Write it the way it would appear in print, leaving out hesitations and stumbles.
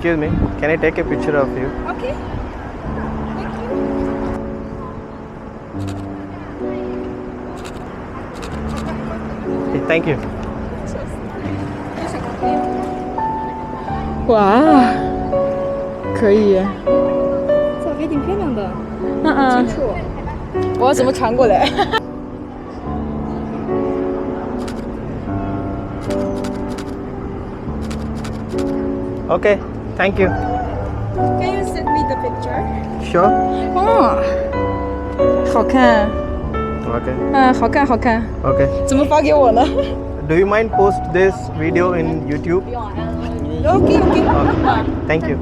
Excuse me, can I take a picture of you? Okay. Thank you.哇，可以。照片挺漂亮的，嗯清楚。我要怎么传过来？ Okay, thank you. Can you send me the picture? Sure. 哦，好看。 Okay. 嗯，好看，好看。 Okay. 怎么发给我呢？ Do you mind post this video in YouTube? Okay, okay. Thank you.